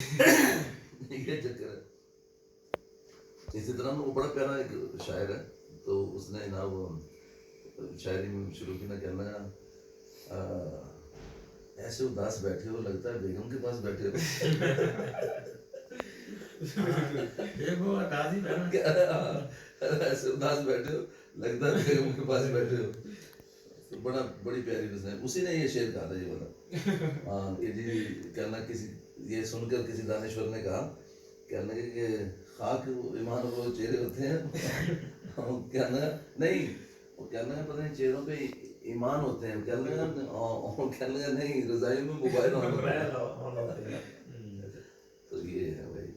ये चक्कर है। इसी तरह वो बड़ा प्यारा एक शायर है, तो उसने ना वो शायरी में शुरू की ना कहना ऐसे उदास बैठे हो लगता है बेगम के पास बैठे हो। ये वो दादी बहन ऐसे उदास बैठे हो लगता है बेगम के पास बैठे हो। तो बड़ी प्यारी उसने उसी ने ये शेर कहा था ये वाला। हाँ कि जी कहना किसी ये सुनकर किसी दानिश्वर ने कहा कहने लगे कि खाक ईमान वो चेहरे होते हैं। कहना नहीं वो कहने लगा पता नहीं चेहरों पे ईमान होते हैं, कहने लगा नहीं रजाई में मोबाइल ऑन होता है। तो ये है भाई।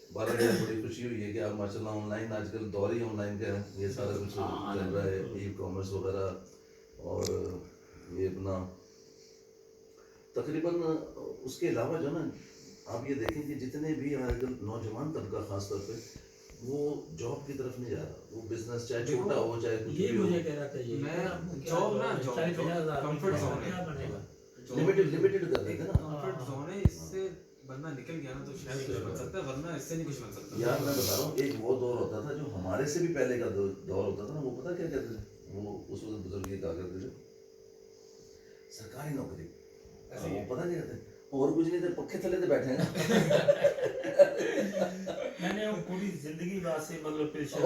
बारह बड़ी खुशी हुई है कि आप माशाल्लाह ऑनलाइन आजकल दौर ही ऑनलाइन का है, ये सारा कुछ चल रहा है, ई कॉमर्स वगैरह। और ये अपना तकरीबन उसके अलावा जो ना आप ये देखें कि जितने भी आजकल नौजवान तबका खास तौर पे वो जॉब की तरफ नहीं जा रहा, वो बिजनेस चाहे छोटा हो चाहे कुछ ये भी हो। मुझे कह रहा था ये मैं जॉब कंफर्ट जोन है, लिमिटेड कर देते ना। कंफर्ट जोन है, इससे बंदा निकल गया ना तो शायद कुछ बन सकता है, वरना इससे नहीं कुछ बन सकता। यार मैं बता रहा हूँ एक वो दौर होता था जो हमारे से भी पहले का दौर होता था ना, वो पता क्या कहते थे वो उस वक्त बुजुर्ग ये कहा करते थे सरकारी नौकरी। वो पता क्या कहते और कुछ नहीं थे पक्के थले तो बैठे हैं। मैंने वो पूरी जिंदगी बाद से मतलब प्रेशर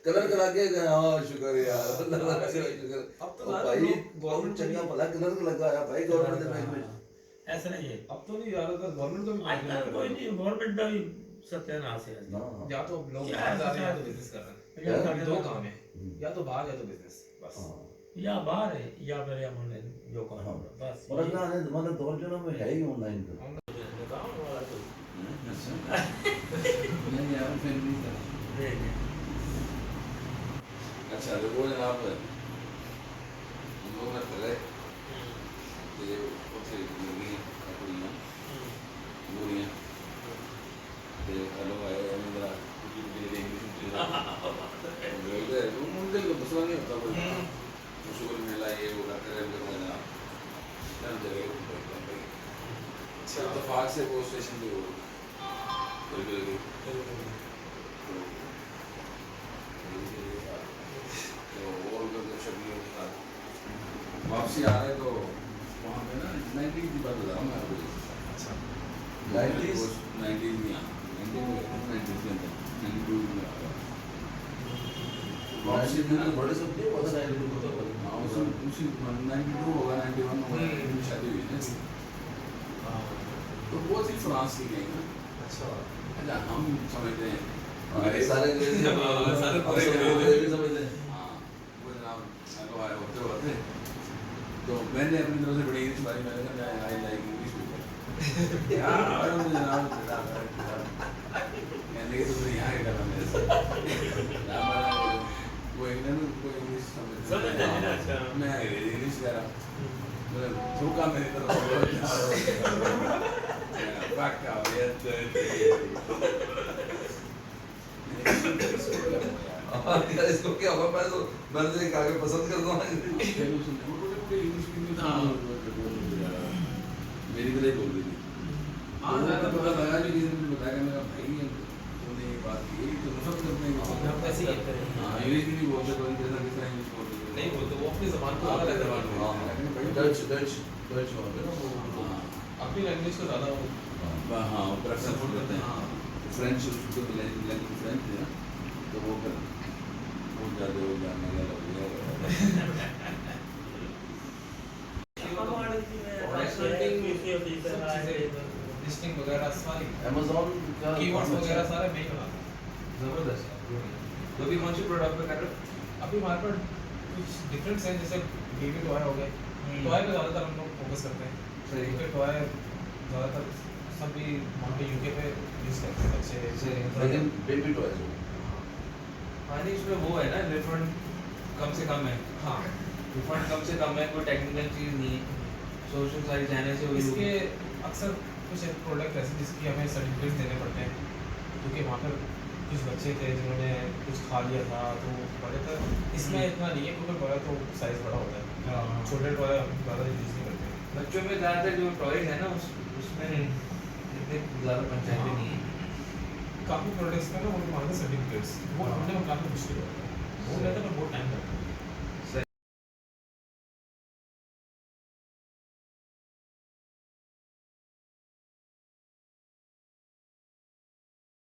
कलर करा के हाँ शुक्र है यार अल्लाह का शुक्र। अब तो भाई गवर्नमेंट चंगा भला कलर लगाया भाई गवर्नमेंट ने बैंक में। ऐसा नहीं है अब तो नहीं ज्यादातर गवर्नमेंट को भी आजकल कोई नहीं गवर्नमेंट का भी सत्यानाश है या तो लोग क्या बाहर जा रहे हैं या है? तो बिजनेस कर रहे या हैं, करने दो वाला। काम है, या तो बाहर या तो बिजनेस, बस। या बाहर है या फिर या ऑनलाइन जो काम हाँ। बस और अल्लाह ने हमारा दौर जो ना वो है ही ऑनलाइन का। नहीं यार फिर नहीं था। अच्छा तो वो जनाब हम लोग ना चले ये उसे लगी कुड़ियाँ गोरियाँ ते हेलो आए हमें जरा कुछ भी इंग्लिश बोलते हैं उनके को मसला नहीं होता कोई मुश्किल मिला ये वो करते रहे उनके जनाब चल चले भाई इत्तेफाक से वो स्टेशन पे हो बिल्कुल वापसी आ रहे तो वहाँ पे ना 90 की बात बता रहा हूँ मैं आपको। अच्छा 90s में 90 में 90s के अंदर 92 में आ रहा वापसी में तो बड़े सब नहीं होता 92 को तो हाँ उसी 92 होगा 91 होगा मेरी शादी हुई है तो वो थी फ्रांस की गई ना। अच्छा हम समझते हैं सारे समझते हैं हाँ वो जनाब हेलो आए होते होते तो मैंने अपनी तरफ से बड़ी इंग्लिश बारी मैंने कहा आई लाइक इंग्लिश पीपल यार जनाब मैंने तो फिर यहाँ के करना मेरे से वो कोई इंग्लिश समझ मैं इंग्लिश कह रहा मतलब झुका मेरी तरफ पक्का इसको क्या होगा मैं तो मैंने से आगे पसंद कर दूंगा मेरी गले बोल रही थी हाँ तो पता लगा जो किसी ने मुझे बताया कि मेरा भाई तूने ये बात की तो नफरत करते हैं ऐसे ही करते हैं। हाँ इंग्लिश भी नहीं बोलते कोई कैसा किस तरह इंग्लिश बोलते नहीं बोलते, वो अपनी जबान को अलग जबान में डच डच डच वहाँ पे ना वो अपनी लैंग्वेज को ज्यादा हाँ प्रेफर करते हैं फ्रेंच उसको लैंग्वेज फ्रेंच है ना तो वो कर वो ज़्यादा वो जानने का लग गया लिस्टिंग वगैरह सारी अमेज़न का कीवर्ड्स वगैरह सारे मैं ही बनाता हूँ। जबरदस्त है जो भी कौन सी प्रोडक्ट पे कर रहे हो अभी हमारे पास कुछ डिफरेंस है, जैसे बेबी टॉय हो गए, टॉय पे ज़्यादातर हम लोग फोकस करते हैं। क्योंकि टॉय ज़्यादातर सब भी वहाँ पे यूके पे यूज़ करते हैं बच्चे। लेकिन बेबी टॉय हाँ नहीं इसमें वो है ना रिफंड कम से कम है। हाँ रिफंड कम से कम है, कोई टेक्निकल चीज़ नहीं है, सोशल साइट जाने से वही इसके अक्सर कुछ प्रोडक्ट ऐसे जिसकी हमें सर्टिफिकेट देने पड़ते हैं, क्योंकि वहाँ पर कुछ बच्चे थे जिन्होंने कुछ खा लिया था तो बड़े थे। इसमें इतना नहीं है क्योंकि टॉय तो साइज़ बड़ा होता है, छोटे टॉय हम ज़्यादा यूज़ नहीं करते। बच्चों में ज़्यादातर जो टॉयज है ना उसमें इतने ज़्यादा पंचायतें नहीं है। काफ़ी प्रोडक्ट्स में ना वो मांगते सर्टिफिकेट्स, वो ढूंढने में काफ़ी मुश्किल होता है, वो लेता है पर बहुत टाइम लगता है।